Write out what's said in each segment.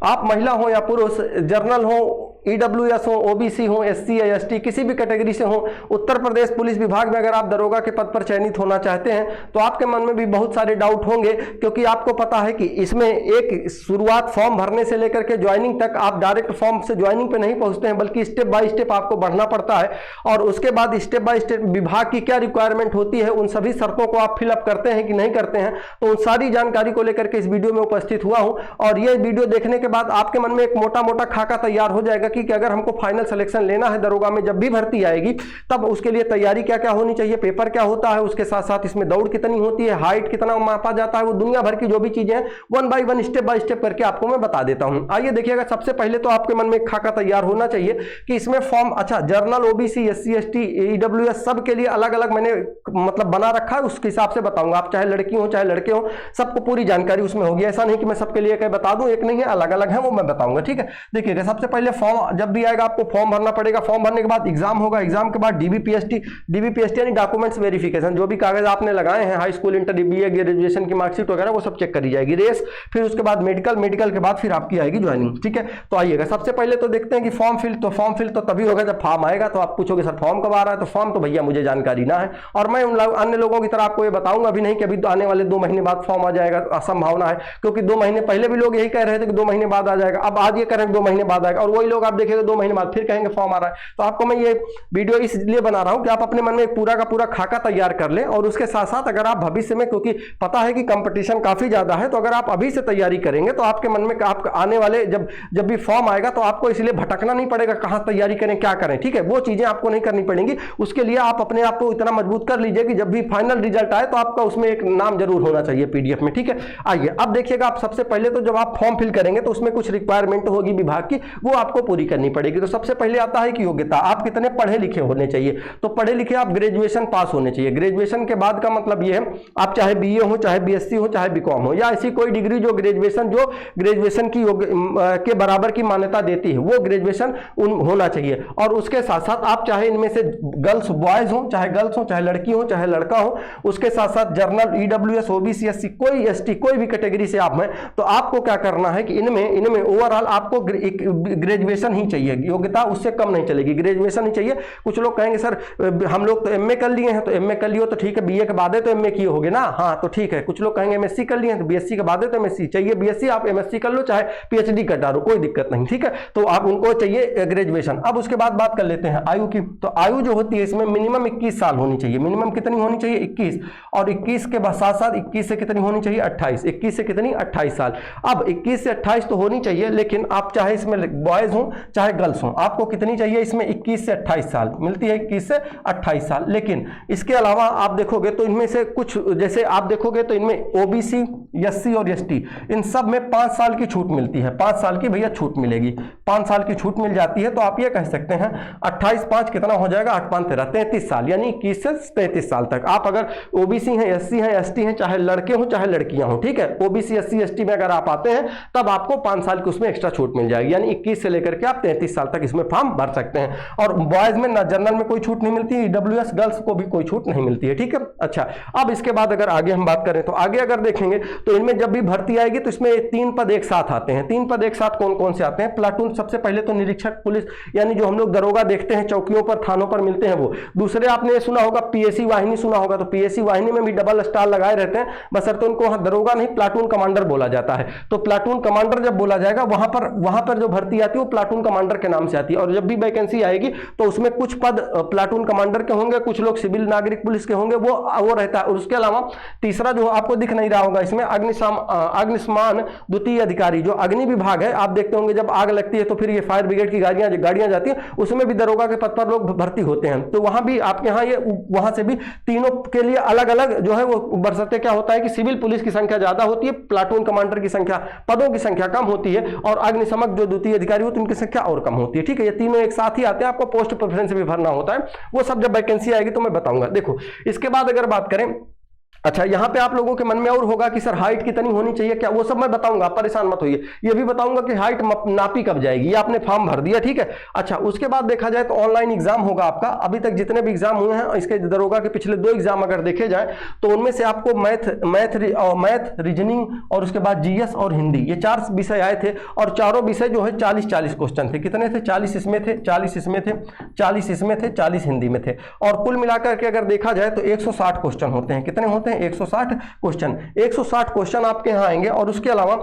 आप महिला हो या पुरुष, जर्नल हो, ईडब्ल्यूएस हो, ओबीसी हो, एससी या एसटी, किसी भी कैटेगरी से हो, उत्तर प्रदेश पुलिस विभाग में अगर आप दरोगा के पद पर चयनित होना चाहते हैं तो आपके मन में भी बहुत सारे डाउट होंगे, क्योंकि आपको पता है कि इसमें एक शुरुआत फॉर्म भरने से लेकर के ज्वाइनिंग तक आप डायरेक्ट फॉर्म से ज्वाइनिंग पे नहीं पहुंचते हैं, बल्कि स्टेप बाय स्टेप आपको बढ़ना पड़ता है। और उसके बाद स्टेप बाय स्टेप विभाग की क्या रिक्वायरमेंट होती है, उन सभी शर्तों को आप फिलअप करते हैं कि नहीं करते हैं, तो उन सारी जानकारी को लेकर के इस वीडियो में उपस्थित हुआ हूं। और यह वीडियो देखने के बाद आपके मन में एक मोटा मोटा खाका तैयार हो जाएगा कि अगर हमको फाइनल सिलेक्शन लेना है दरोगा में, जब भी भर्ती आएगी तब उसके लिए तैयारी क्या क्या होनी चाहिए, पेपर क्या होता है, उसके साथ साथ इसमें दौड़ कितनी होती है, हाइट कितना मापा जाता है, वो दुनिया भर की जो भी चीजें हैं one by one step by step करके आपको मैं बता देता हूं। आइए देखिएगा, सबसे पहले तो आपके मन में एक खाका तैयार होना चाहिए कि इसमें फॉर्म, अच्छा journal, OBC, SC, ST, EWS सब के लिए अलग अलग मैंने मतलब बना रखा है, उसके हिसाब से बताऊंगा। आप चाहे लड़की हो चाहे लड़के हो, सबको पूरी जानकारी उसमें होगी। ऐसा नहीं कि मैं सबके लिए कहीं बता दूं, एक नहीं है, अलग अलग है, वो मैं बताऊंगा। ठीक है, देखिएगा, सबसे पहले फॉर्म जब भी आएगा आपको फॉर्म भरना पड़ेगा। फॉर्म भरने के बाद एग्जाम होगा, एग्जाम के बाद डीबीपीएसटी यानी डॉक्यूमेंट्स वेरिफिकेशन, जो भी कागज आपने लगाए हैं, high school, inter, BA, graduation की मार्कशीट वगैरह, वो सब चेक करी जाएगी। रेस, फिर उसके बाद मेडिकल के बाद फिर आपकी आएगी ज्वाइनिंग। ठीक है, तो आइएगा, सबसे पहले तो देखते हैं कि फॉर्म फिल तो तभी होगा जब फॉर्म आएगा। तो आप पूछोगे सर फॉर्म कब आ रहा है, तो फॉर्म तो भैया मुझे जानकारी ना है, और मैं उन अन्य लोगों की तरह आपको ये बताऊंगा भी नहीं कि अभी आने वाले 2 महीने बाद फॉर्म आ जाएगा, असंभावना है, क्योंकि 2 महीने पहले भी लोग यही कह रहे थे कि 2 महीने बाद आ जाएगा। अब आज ये कह रहे हैं 2 महीने बाद आएगा, और वही लोग आप देखेंगे 2 महीने बाद फिर कहेंगे फॉर्म आ रहा है। तो आपको मैं ये वीडियो इसलिए बना रहा हूं कि आप अपने मन में पूरा का पूरा खाका तैयार कर लें, और उसके साथ साथ अगर आप भविष्य में, क्योंकि पता है कि कंपटीशन काफी ज्यादा है, तो अगर आप अभी से तैयारी करेंगे तो आपके मन में आप आने वाले जब भी फॉर्म आएगा तो आपको इसलिए भटकना नहीं पड़ेगा, कहां तैयारी करें क्या करें। ठीक है, वो चीजें आपको नहीं करनी पड़ेंगी। उसके लिए आप अपने आप को इतना मजबूत कर लीजिए कि जब भी फाइनल रिजल्ट आए तो आपका उसमें एक नाम जरूर होना चाहिए पीडीएफ में। ठीक है, आइए अब देखिएगा, आप सबसे पहले तो जब आप फॉर्म फिल करेंगे तो उसमें कुछ रिक्वायरमेंट होगी विभाग की, वो आपको पूरी करनी पड़ेगी। तो सबसे पहले आता है कि योग्यता, आप कितने पढ़े लिखे होने चाहिए। तो पढ़े लिखे आप ग्रेजुएशन पास होने चाहिए। ग्रेजुएशन के बाद का मतलब ये है, आप चाहे बीए हो, चाहे बीएससी हो, चाहे बीकॉम हो, या ऐसी कोई डिग्री जो ग्रेजुएशन की के बराबर की मान्यता देती है, वो ग्रेजुएशन होना चाहिए। और उसके साथ साथ आप चाहे इनमें से गर्ल्स बॉयज हो, चाहे गर्ल्स हो, चाहे लड़की हो, चाहे लड़का हो, उसके साथ साथ जर्नल, ईडब्ल्यूएस, ओबीसी, एससी, कोई एसटी, कोई भी कैटेगरी से आप हैं, तो आपको क्या करना है कि इनमें ओवरऑल आपको ग्रेजुएशन ही चाहिए, योग्यता उससे कम नहीं चलेगी, ग्रेजुएशन ही चाहिए। कुछ लोग कहेंगे सर हम लोग तो एमए कर लिए हैं, तो एमए कर लियो तो ठीक है, बीए के बाद तो एमए किए होगे ना, हाँ तो ठीक है। कुछ लोग कहेंगे एमएससी कर लिए हैं, तो बीएससी के बाद तो एमएससी चाहिए, बीएससी आप एमएससी कर लो, चाहे पीएचडी कर डालो, कोई दिक्कत नहीं। ठीक है, तो आप उनको चाहिए ग्रेजुएशन। अब उसके बाद बात कर लेते हैं आयु की। तो आयु जो होती है इसमें मिनिमम 21 साल होनी चाहिए। मिनिमम कितनी होनी चाहिए? 21, और 21 के साथ साथ 21 से कितनी होनी चाहिए? 28। 21 से कितनी? 28 साल। अब 21 से 28 तो होनी चाहिए, लेकिन आप चाहे इसमें बॉयज हो चाहे गर्ल्स हो, आपको कितनी चाहिए इसमें? 21 से 28 साल मिलती है, 21 से 28 साल। लेकिन इसके अलावा आप देखोगे तो इनमें से कुछ, जैसे आप देखोगे तो इनमें ओबीसी, एससी और एसटी, इन सब में 5 साल की छूट मिलती है। 5 साल की भैया छूट मिलेगी, 5 साल की छूट मिल जाती है। तो आप ये कह सकते हैं 28 5 कितना हो जाएगा? 8 5 13, 33 साल, यानी 21 से 33 साल तक आप अगर ओबीसी हैं, एससी हैं, एसटी हैं, चाहे लड़के हो चाहे लड़कियां हो, ठीक है, ओबीसी, एससी, एसटी में अगर आप आते हैं तब आपको 5 साल की उसमें एक्स्ट्रा छूट मिल जाएगी, यानी 21 से लेकर के आप 33 साल तक इसमें फॉर्म भर सकते हैं। और बॉयज में ना जनरल में कोई छूट नहीं मिलती, ईडब्ल्यूएस गर्ल्स को भी कोई छूट नहीं मिलती है। ठीक है, अच्छा, अब इसके बाद अगर आगे हम बात करें तो आगे अगर देखेंगे तो इनमें जब भी भर्ती आएगी तो इसमें 3 पद एक साथ आते हैं। 3 पद एक साथ कौन कौन से आते हैं? प्लाटून, सबसे पहले तो निरीक्षक पुलिस, यानी जो हम लोग दरोगा देखते हैं चौकियों पर, थानों पर मिलते हैं वो। दूसरे आपने ये सुना होगा पीएससी वाहिनी सुना होगा, तो पीएससी वाहिनी में भी डबल स्टार लगाए रहते हैं, बशर्ते उनको वहां दरोगा नहीं प्लाटून कमांडर बोला जाता है। तो प्लाटून कमांडर जब बोला जाएगा वहां पर जो भर्ती आती है वो प्लाटून कमांडर के नाम से आती है। और जब भी वैकेंसी आएगी तो उसमें कुछ पद प्लाटून कमांडर के होंगे, कुछ लोग सिविल नागरिक पुलिस के होंगे, वो रहता है। और उसके अलावा तीसरा जो आपको दिख नहीं रहा होगा इसमें अग्निशमन द्वितीय अधिकारी, जो अग्नि विभाग है, आप देखते होंगे जब आग लगती है तो फिर ये फायर ब्रिगेड की गाड़ियां जाती हैं, उसमें भी दरोगा के पद पर लोग भर्ती होते हैं। तो वहां भी आपके यहाँ ये वहां से भी तीनों के लिए अलग अलग जो है वो बरसते क्या होता है कि सिविल पुलिस की संख्या ज्यादा होती है, प्लाटून कमांडर की संख्या, पदों की संख्या कम होती है, और अग्निशमक जो द्वितीय अधिकारी होती है उनकी संख्या और कम होती है। ठीक है, ये तीनों एक साथ ही आते हैं, आपको पोस्ट प्रेफरेंस भी भरना होता है, वो सब जब वैकेंसी आएगी तो मैं बताऊंगा। देखो, इसके बाद अगर बात करें अच्छा, यहाँ पे आप लोगों के मन में और होगा कि सर हाइट कितनी होनी चाहिए, क्या वो सब मैं बताऊंगा, आप परेशान मत होइए। ये भी बताऊंगा कि हाइट नापी कब जाएगी, ये आपने फॉर्म भर दिया, ठीक है। अच्छा, उसके बाद देखा जाए तो ऑनलाइन एग्जाम होगा आपका। अभी तक जितने भी एग्जाम हुए हैं इसके दरोगा के पिछले 2 एग्जाम अगर देखे जाए तो उनमें से आपको मैथ रीजनिंग और उसके बाद जीएस और हिंदी, ये 4 विषय आए थे और चारों विषय जो है 40-40 क्वेश्चन थे। कितने थे? 40 इसमें थे, 40 इसमें थे, 40 इसमें थे, 40 हिंदी में थे, और कुल मिलाकर के अगर देखा जाए तो 160 क्वेश्चन होते हैं। कितने होते हैं? 160 क्वेश्चन। 160 क्वेश्चन आपके यहाँ आएंगे और उसके अलावा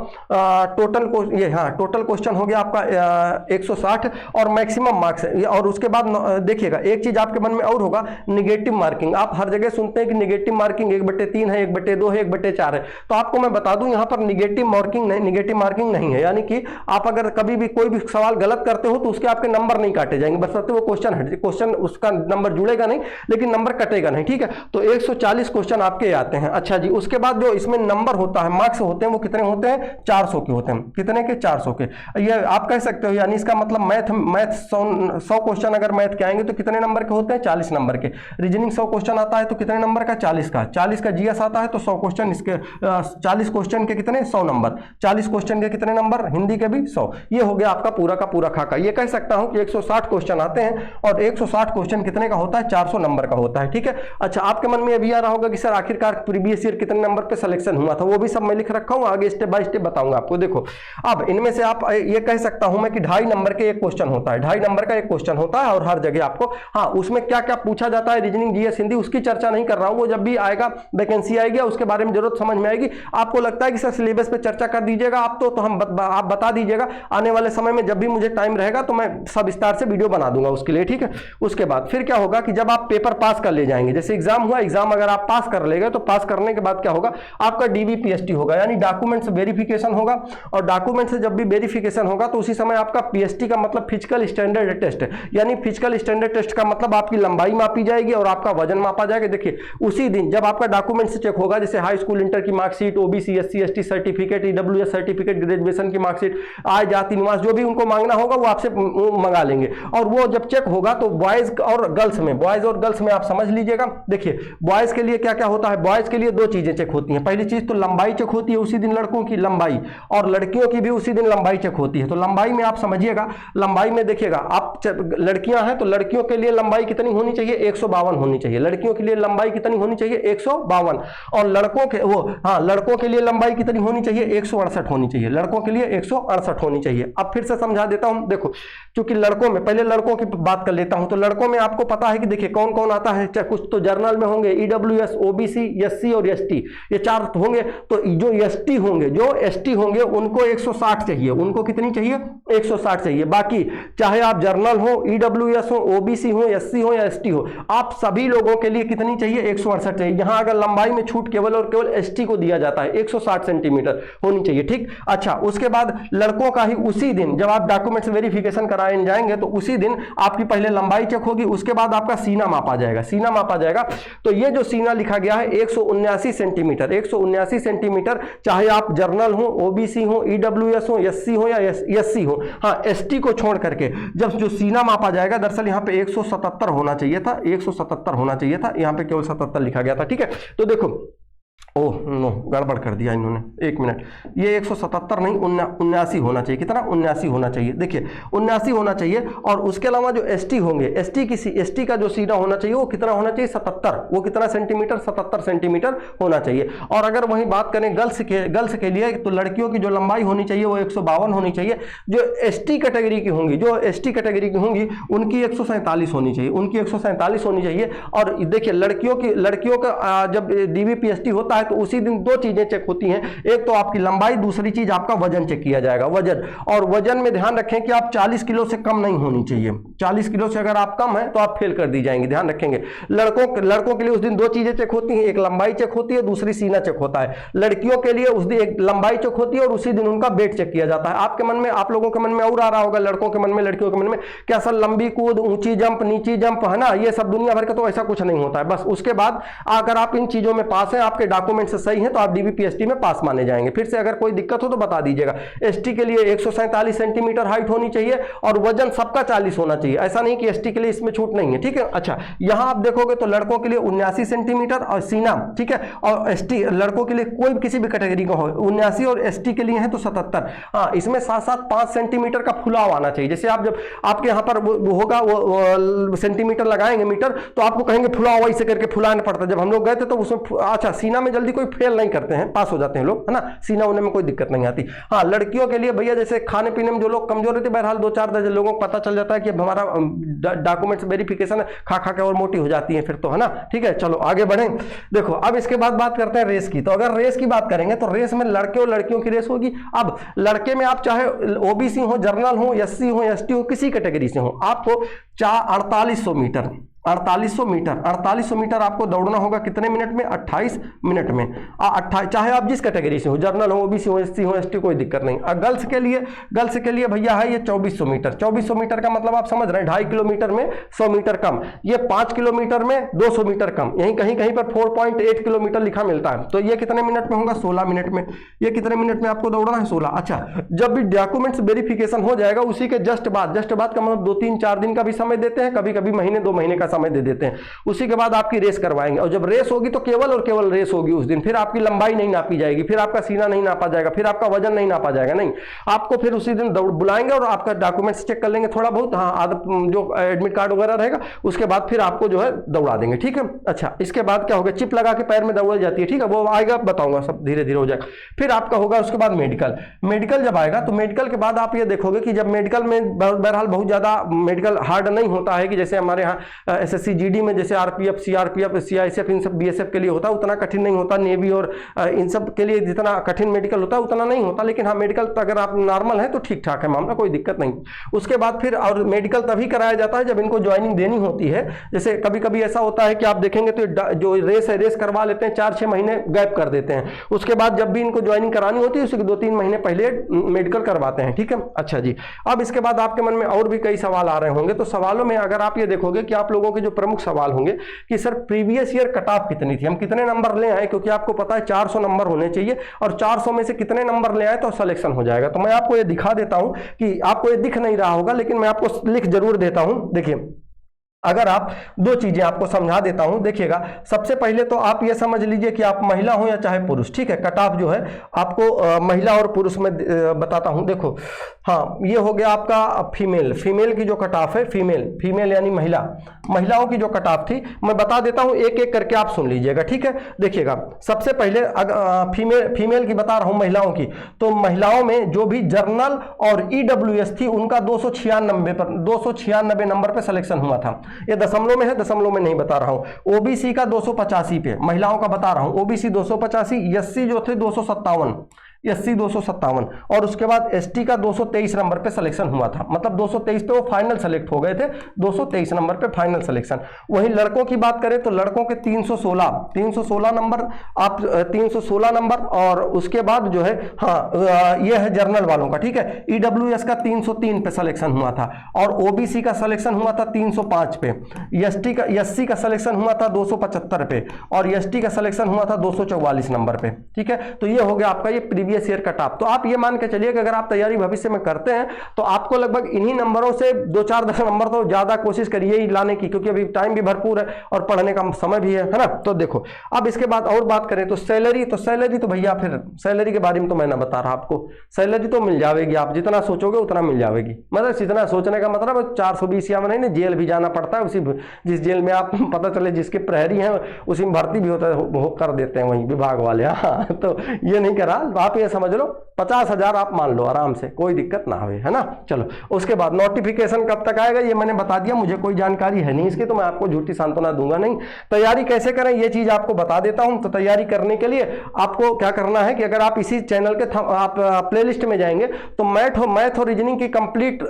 टोटल क्वेश्चन हो गया आपका 160 और मैक्सिमम मार्क्स। और उसके बाद देखिएगा एक चीज आपके मन में और होगा, निगेटिव मार्किंग। आप हर जगह सुनते हैं कि निगेटिव मार्किंग 1/3 है, 1/2 है, 1/4 है। तो आपको मैं बता दूं यहाँ पर निगेटिव मार्किंग नहीं है, यानी कि आप अगर कभी भी कोई भी सवाल गलत करते हो तो उसके आपके नंबर नहीं काटे जाएंगे, बस वो क्वेश्चन उसका नंबर जुड़ेगा नहीं लेकिन नंबर कटेगा नहीं, ठीक है। तो 140 क्वेश्चन आपके आते हैं। अच्छा जी, उसके बाद जो इसमें नंबर होता है, मार्क्स होते हैं, वो कितने होते हैं? 400 के होते हैं। कितने के? 400 के। ये आप कह सकते हो, यानी इसका मतलब मैथ 100 क्वेश्चन अगर मैथ के आएंगे तो कितने नंबर के होते हैं? 40 नंबर के। रीजनिंग 100 क्वेश्चन आता है तो कितने नंबर का? 40 का। 40 का जीएस आता है तो 100 क्वेश्चन इसके 40 क्वेश्चन के कितने? 100 नंबर। 40 क्वेश्चन के कितने नंबर? हिंदी के भी 100। ये हो गया आपका पूरा का पूरा खाका। ये कह सकता हूं कि 160 क्वेश्चन आते हैं और 160 क्वेश्चन कितने का होता है? 400 नंबर का होता है, ठीक है। अच्छा, आपके मन में अभी आ रहा होगा कि सर आखिरकार प्रीवियस ईयर कितने नंबर पे सिलेक्शन हुआ था, वो भी सब मैं लिख रखा हूं, आगे स्टेप बाय स्टेप बताऊंगा आपको। देखो, अब इनमें से आप ये कह सकता हूं मैं कि 2.5 नंबर के एक क्वेश्चन होता है, 2.5 नंबर का एक क्वेश्चन होता है और हर जगह आपको, हाँ, उसमें क्या क्या पूछा जाता है, रीजनिंग, जीएस, हिंदी, उसकी चर्चा नहीं कर रहा हूं। वो जब भी आएगा, वैकेंसी आएगी, उसके बारे में जरूरत समझ में आएगी। आपको लगता है कि सर सिलेबस पे चर्चा कर दीजिएगा आप तो आप बता दीजिएगा, आने वाले समय में जब भी मुझे टाइम रहेगा तो मैं सब विस्तार से वीडियो बना दूंगा उसके लिए, ठीक है। उसके बाद फिर क्या होगा कि जब आप पेपर पास कर ले जाएंगे, जैसे एग्जाम हुआ, एग्जाम अगर आप पास कर लेंगे तो पास करने के बाद क्या होगा, आपका डीबीपीएसटी होगा, यानी डॉक्यूमेंट्स वेरिफिकेशन होगा। और डॉक्यूमेंट से जब भी वेरिफिकेशन होगा तो उसी समय आपका पीएसटी का मतलब फिजिकल स्टैंडर्ड टेस्ट, यानी फिजिकल स्टैंडर्ड टेस्ट का मतलब आपकी लंबाई मापी जाएगी और आपका वजन मापा जाएगा। देखिए, उसी दिन जब आपका डॉक्यूमेंट्स चेक होगा, जैसे हाई स्कूल इंटर की marksheet, OBC SC ST certificate, EWS certificate, graduation की मार्कशीट, आय जाति निवास, जो भी उनको मांगना होगा वो आपसे मंगा लेंगे। और वो जब चेक होगा तो बॉयज और गर्ल्स में आप समझ लीजिएगा। देखिए, बॉयज के लिए क्या क्या होता है, बॉयज के लिए 2 चीजें चेक होती हैं। पहली चीज तो लंबाई चेक होती है उसी दिन, लड़कों की लंबाई, और लड़कियों की भी उसी दिन लंबाई चेक होती है। तो लंबाई में आप समझिएगा, लंबाई में देखिएगा, आप लड़कियां हैं तो लड़कियों के लिए लंबाई कितनी होनी चाहिए? 152 होनी चाहिए। लड़कियों के लिए लंबाई कितनी होनी चाहिए? 152। और लड़कों के लिए लंबाई कितनी होनी चाहिए? 168 होनी चाहिए। लड़कों के लिए 168 होनी चाहिए। अब फिर से समझा देता हूं। देखो, क्योंकि लड़कों में, पहले लड़कों की बात कर लेता हूं, तो लड़कों में आपको पता है कि देखिए कौन कौन आता है, कुछ तो जर्नल में होंगे, ईडब्ल्यूएस, ओबीसी, एससी और एसटी, ये 4 होंगे। तो जो एसटी होंगे उनको 160 चाहिए। उनको कितनी चाहिए? 160 चाहिए। बाकी चाहे आप जर्नल हो, ईडब्ल्यूएस हो, ओबीसी हो, एससी हो या एसटी हो, आप सभी लोगों के लिए कितनी चाहिए? 168 चाहिए। यहां अगर लंबाई में छूट केवल और केवल एसटी को दिया जाता है, 160 सेंटीमीटर होनी चाहिए, ठीक। अच्छा, उसके बाद लड़कों का ही उसी दिन जब आप डॉक्यूमेंट्स वेरिफिकेशन कराने जाएंगे तो उसी दिन आपकी पहले लंबाई चेक होगी, उसके बाद आपका सीना मापा जाएगा। तो ये जो सीना लिखा गया है 179 सेंटीमीटर, 179 सेंटीमीटर, चाहे आप जर्नल हो, ओबीसी हो, ईडब्ल्यूएस हो, एससी हो या एससी हो, हाँ, एसटी को छोड़ करके जब जो सीना मापा जाएगा, दरअसल यहाँ पे 177 होना चाहिए था, 177 होना चाहिए था, यहाँ पे केवल 77 लिखा गया था, ठीक है। तो देखो, ओह नो, गड़बड़ कर दिया इन्होंने, 1 मिनट, ये 177 नहीं 79 होना चाहिए। कितना? 79 होना चाहिए। देखिए, 79 होना चाहिए। और उसके अलावा जो एसटी होंगे, एसटी का जो सीना होना चाहिए वो कितना होना चाहिए? 77। वो कितना सेंटीमीटर? 77 सेंटीमीटर होना चाहिए। और अगर वहीं बात करें गर्ल्स के लिए, तो लड़कियों की जो लंबाई होनी चाहिए वो 152 होनी चाहिए। जो एसटी कैटेगरी की होंगी उनकी 147 होनी चाहिए, उनकी 147 होनी चाहिए। और देखिए, लड़कियों का जब डीबीपीएसटी होता है तो उसी दिन 2 चीजें चेक होती हैं, एक तो आपकी लंबाई, दूसरी चीज आपका वजन चेक किया जाएगा, वजन। और वजन में ध्यान रखें कि आप 40 किलो से कम नहीं होनी चाहिए। 40 किलो से अगर आप कम है तो आप फेल कर दी जाएंगे, ध्यान रखेंगे। लड़कों के लिए उस दिन 2 चीजें चेक होती हैं, एक लंबाई चेक होती है, दूसरी सीना चेक होता है। लड़कियों के लिए उस दिन एक लंबाई चेक होती है और उसी दिन उनका वेट चेक किया जाता है। आपके मन में, आप लोगों के मन में और आ रहा होगा, लड़कों के मन में, लड़कियों के मन में, क्या सर लंबी कूद, ऊंची जंप, नीची जंप, है ना, ये सब दुनिया भर का तो ऐसा कुछ नहीं होता है। बस उसके बाद अगर आप इन चीजों में पास हैं, आपके डॉक्यूमेंट डॉक्यूमेंट्स सही हैं तो आप डीबीपीएसटी में पास माने जाएंगे। फिर से अगर कोई दिक्कत हो तो बता दीजिएगा। एसटी के लिए 147 सेंटीमीटर हाइट होनी चाहिए और वजन सबका 40 होना चाहिए, ऐसा नहीं कि एसटी के लिए इसमें छूट नहीं है, ठीक है। अच्छा, यहां आप देखोगे तो लड़कों के लिए 79 सेंटीमीटर और सीना, ठीक है, और एसटी लड़कों के लिए कोई किसी भी कैटेगरी का हो 79 और एसटी के लिए है तो 77। हाँ, इसमें साथ साथ 5 सेंटीमीटर का फुलाव आना चाहिए। जैसे आप जब आपके यहाँ पर वो होगा वो सेंटीमीटर लगाएंगे मीटर, तो आपको कहेंगे फुलाव, वैसे करके फुलाना पड़ता है। जब हम लोग गए थे तो उसमें अच्छा सीना में जल्दी कोई फेल नहीं करते हैं, पास हो जाते हैं लोग, है ना, सीना होने में कोई दिक्कत नहीं आती। हाँ, लड़कियों के लिए भैया जैसे खाने पीने में जो लोग कमजोर रहते, बहरहाल 2-4 दर्जन लोगों को पता चल जाता है कि हमारा डॉक्यूमेंट्स वेरिफिकेशन खा खा के और मोटी हो जाती है फिर तो, है ना, ठीक है। चलो आगे बढ़ें। देखो अब इसके बाद बात करते हैं रेस की। तो अगर रेस की बात करेंगे तो रेस में लड़के और लड़कियों की रेस होगी। अब लड़के में आप चाहे ओबीसी हो, जनरल हो, एससी हो, एसटी हो, किसी कैटेगरी से हो, आपको 4800 मीटर 4800 मीटर आपको दौड़ना होगा। कितने मिनट में? 28 मिनट में। 28, चाहे आप जिस कैटेगरी से हो, जनरल हो, ओबीसी हो, एससी हो, एसटी, कोई दिक्कत नहीं। गर्ल्स के लिए भैया है ये 2400 मीटर। 2400 मीटर का मतलब आप समझ रहे हैं, 2.5 किलोमीटर में 100 मीटर कम। ये 5 किलोमीटर में 200 मीटर कम। यहीं कहीं कहीं पर 4.8 किलोमीटर लिखा मिलता है। तो ये कितने मिनट में होगा? 16 मिनट में। ये कितने मिनट में आपको दौड़ना है? 16। अच्छा, जब भी डॉक्यूमेंट्स वेरिफिकेशन हो जाएगा उसी के जस्ट बाद का मतलब 2-3-4 दिन का भी समय देते हैं, कभी कभी महीने 2 महीने का समय दे देते हैं। उसी के बाद आपकी रेस करवाएंगे और जब रेस होगी तो केवल और केवल रेस होगी उस दिन। फिर आपकी लंबाई नहीं नापी जाएगी, फिर आपका सीना नहीं नापा जाएगा, फिर आपका वजन नहीं नापा जाएगा, नहीं। आपको फिर उसी दिन बुलाएंगे और आपका डॉक्यूमेंट्स चेक कर लेंगे थोड़ा बहुत, हाँ, जो एडमिट कार्ड वगैरह रहेगा, उसके बाद फिर आपको जो है दौड़ा देंगे, ठीक है। अच्छा, इसके बाद क्या होगा? चिप लगा के पैर में दौड़ जाती है, ठीक है, वो आएगा, बताऊंगा, सब धीरे धीरे हो जाएगा। फिर आपका होगा उसके बाद मेडिकल जब आएगा तो मेडिकल के बाद आप ये देखोगे कि जब मेडिकल में बहरहाल बहुत ज्यादा मेडिकल हार्ड नहीं होता है कि जैसे हमारे यहाँ एसएससी जीडी में जैसे आरपीएफ, सीआरपीएफ, सीआईएसएफ, इन सब बीएसएफ के लिए होता है, उतना कठिन नहीं होता। नेवी और इन सब के लिए जितना कठिन मेडिकल होता है उतना नहीं होता। लेकिन हाँ, मेडिकल अगर आप नॉर्मल है तो ठीक ठाक है मामला, कोई दिक्कत नहीं। उसके बाद फिर और मेडिकल तभी कराया जाता है जब इनको ज्वाइनिंग देनी होती है। जैसे कभी कभी ऐसा होता है कि आप देखेंगे तो जो रेस है, रेस करवा लेते हैं, 4-6 महीने गैप कर देते हैं। उसके बाद जब भी इनको ज्वाइनिंग करानी होती है उसके 2-3 महीने पहले मेडिकल करवाते हैं, ठीक है। अच्छा जी, अब इसके बाद आपके मन में और भी कई सवाल आ रहे होंगे। तो सवालों में अगर आप ये देखोगे कि आप लोगों के जो प्रमुख सवाल होंगे कि sir previous year cut off कितनी थी, हम कितने नंबर ले आए, क्योंकि आपको पता है 400 नंबर होने चाहिए और 400 में से कितने नंबर ले आए तो सिलेक्शन हो जाएगा। तो मैं आपको ये दिखा देता हूं कि आपको ये दिख नहीं रहा होगा, लेकिन मैं आपको लिख जरूर देता हूं। देखिए, अगर आप 2 चीजें आपको समझा देता हूं, देखिएगा। सबसे पहले तो आप ये समझ लीजिए कि आप महिला हो या चाहे पुरुष, ठीक है, कट ऑफ जो है आपको महिला और पुरुष में बताता हूं। देखो, हाँ, ये हो गया आपका फीमेल की जो कट ऑफ है, फीमेल यानी महिलाओं की जो कट ऑफ थी, मैं बता देता हूं, एक एक करके आप सुन लीजिएगा, ठीक है। देखिएगा, सबसे पहले फीमेल की बता रहा हूं, महिलाओं की। तो महिलाओं में जो भी जर्नल और ईडब्ल्यूएस थी उनका 296 नंबर पर सिलेक्शन हुआ था। ये दशमलव में है, दशमलव में नहीं बता रहा हूं। ओबीसी का 285 पे, महिलाओं का बता रहा हूं, ओबीसी 285, एससी जो थे 257, एससी 257, और उसके बाद एसटी का 223 नंबर पे सिलेक्शन हुआ था। मतलब 223 पे वो फाइनल सेलेक्ट हो गए थे, 223 नंबर पे फाइनल सिलेक्शन। वहीं लड़कों की बात करें तो लड़कों के 316 नंबर, आप 316 नंबर, और उसके बाद जो है, हाँ, ये है जर्नल वालों का, ठीक है। ईडब्ल्यूएस का 303 पे सिलेक्शन हुआ था और ओबीसी का सिलेक्शन हुआ था 305 पे, एससी का सिलेक्शन हुआ था 275 पे और एसटी का सिलेक्शन हुआ था 244 नंबर पे, ठीक है। तो ये हो गया आपका ये प्रीवियस ईयर कट ऑफ। तो आप ये मान के चलिए कि अगर आप तैयारी भविष्य में करते हैं तो आपको लगभग इन्हीं नंबरों से 2-4 नंबर तो ज्यादा कोशिश करिए ही लाने की, क्योंकि अभी टाइम भी भरपूर है और पढ़ने का समय भी है ना। तो देखो, अब इसके बाद और बात करें तो सैलरी तो भैया फिर सैलरी के बारे में तो मैं ना बता रहा आपको। सैलरी तो मिल जाएगी, आप जितना सोचोगे उतना मिल जाएगी। मतलब जितना सोचने का मतलब 420 या नहीं, जेल भी जाना पड़ता है, उसी जिस जेल में आप पता चले जिसके प्रहरी हैं उसी में भर्ती भी होता है, वो कर देते हैं वहीं विभाग वाले। हाँ, तो ये नहीं करा, आप ये समझ लो 50,000 आप मान लो आराम से, कोई दिक्कत ना हो, है ना। चलो, उसके बाद नोटिफिकेशन कब तक आएगा ये मैंने बता दिया, मुझे कोई जानकारी है नहीं इसकी, तो मैं आपको झूठी सांत्वना दूंगा नहीं। तैयारी कैसे करें ये चीज आपको बता देता हूं। तो तैयारी करने के लिए आपको क्या करना है कि अगर आप इसी चैनल के आप प्लेलिस्ट में जाएंगे तो मैथ और रीजनिंग की कंप्लीट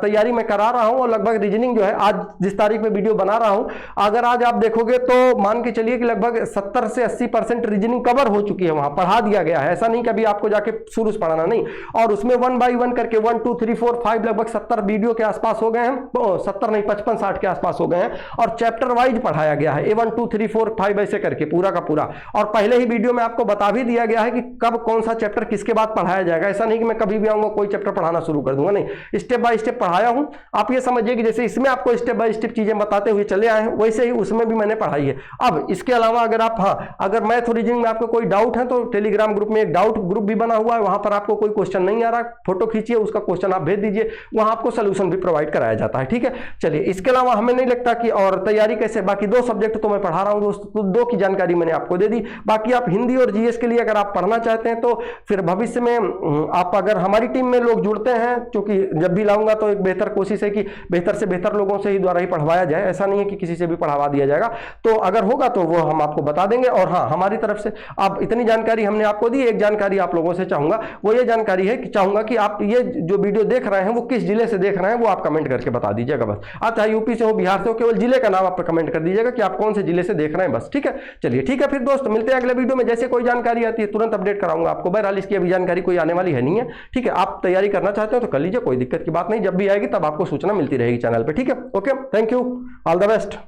तैयारी मैं करा रहा हूं, और लगभग रीजनिंग जो है आज जिस तारीख में वीडियो बना रहा हूं, अगर आज आप देखोगे तो मान के चलिए कि लगभग 70 से 80% रीजनिंग कवर हो चुकी है, वहां पढ़ा दिया गया है। ऐसा नहीं कि अभी आपको जाके शुरू से पढ़ाना नहीं। और उसमें 1 बाई 1 करके 1 2 3 4 5 लगभग 70 वीडियो के आसपास हो गए हैं, 70 नहीं 55-60 के आसपास हो गए हैं, और चैप्टर वाइज पढ़ाया गया है, A1 2 3 4 5 ऐसे करके पूरा का पूरा। और पहले ही वीडियो में आपको बता भी दिया गया है कि कब कौन सा चैप्टर किसके बाद पढ़ाया जाएगा। ऐसा नहीं कि मैं कभी भी आऊंगा कोई चैप्टर पढ़ाना शुरू कर दूंगा, नहीं, स्टेप बाय स्टेप पढ़ाया हूं। आप ये समझिए कि जैसे इसमें आपको स्टेप बाय स्टेप चीजें बताते हुए चले आए हैं, वैसे ही उसमें भी मैंने पढ़ाई है। अब इसके अलावा अगर आप, हाँ, अगर मैथ और रीजनिंग में आपको कोई डाउट है तो टेलीग्राम ग्रुप में एक डाउट ग्रुप भी बना हुआ है, वहां पर आपको कोई क्वेश्चन नहीं आ रहा, फोटो खींचिए, उसका क्वेश्चन आप भेज दीजिए, वहां आपको सोल्यूशन भी प्रोवाइड कराया जाता है। ठीक है, चलिए, इसके अलावा हमें नहीं लगता कि और तैयारी कैसे, बाकी 2 सब्जेक्ट तो मैं पढ़ा रहा हूं दोस्तों, 2 की जानकारी मैंने आपको दे दी। बाकी आप हिंदी और जीएस के लिए अगर आप पढ़ना चाहते हैं तो फिर भविष्य में आप अगर हमारी टीम में लोग जुड़ते हैं, क्योंकि जब भी लाऊंगा तो एक बेहतर कोशिश है कि बेहतर से बेहतर लोगों से ही द्वारा ही पढ़वाया जाए, ऐसा नहीं है कि किसी से भी पढ़वा दिया जाएगा। तो अगर होगा तो वो हम आपको बता देंगे। और हाँ, हमारी तरफ से आप इतनी जानकारी हमने आपको दी। एक जानकारी आप लोगों से चाहूंगा, वो ये जानकारी है कि चाहूंगा कि आप ये जो वीडियो देख रहे हैं वो किस जिले से देख रहे हैं, वो आप कमेंट करके बता दीजिएगा बस। आप चाहे यूपी से हो, बिहार से हो, केवल जिले का नाम आप कमेंट कर दीजिएगा कि आप कौन से जिले से देख रहे हैं बस। ठीक है, चलिए, ठीक है, फिर दोस्त मिलते हैं अगले वीडियो में। जैसे कोई जानकारी आती है तुरंत अपडेट कराऊंगा आपको। बहरहाल इसकी अभी जानकारी कोई आने वाली है नहीं है। ठीक है, आप तैयारी करना चाहते हो तो कर लीजिए, कोई दिक्कत की बात नहीं। जब भी आएगी तब आपको सूचना मिलती रहेगी चैनल पे। ठीक है, okay, thank you, all the best.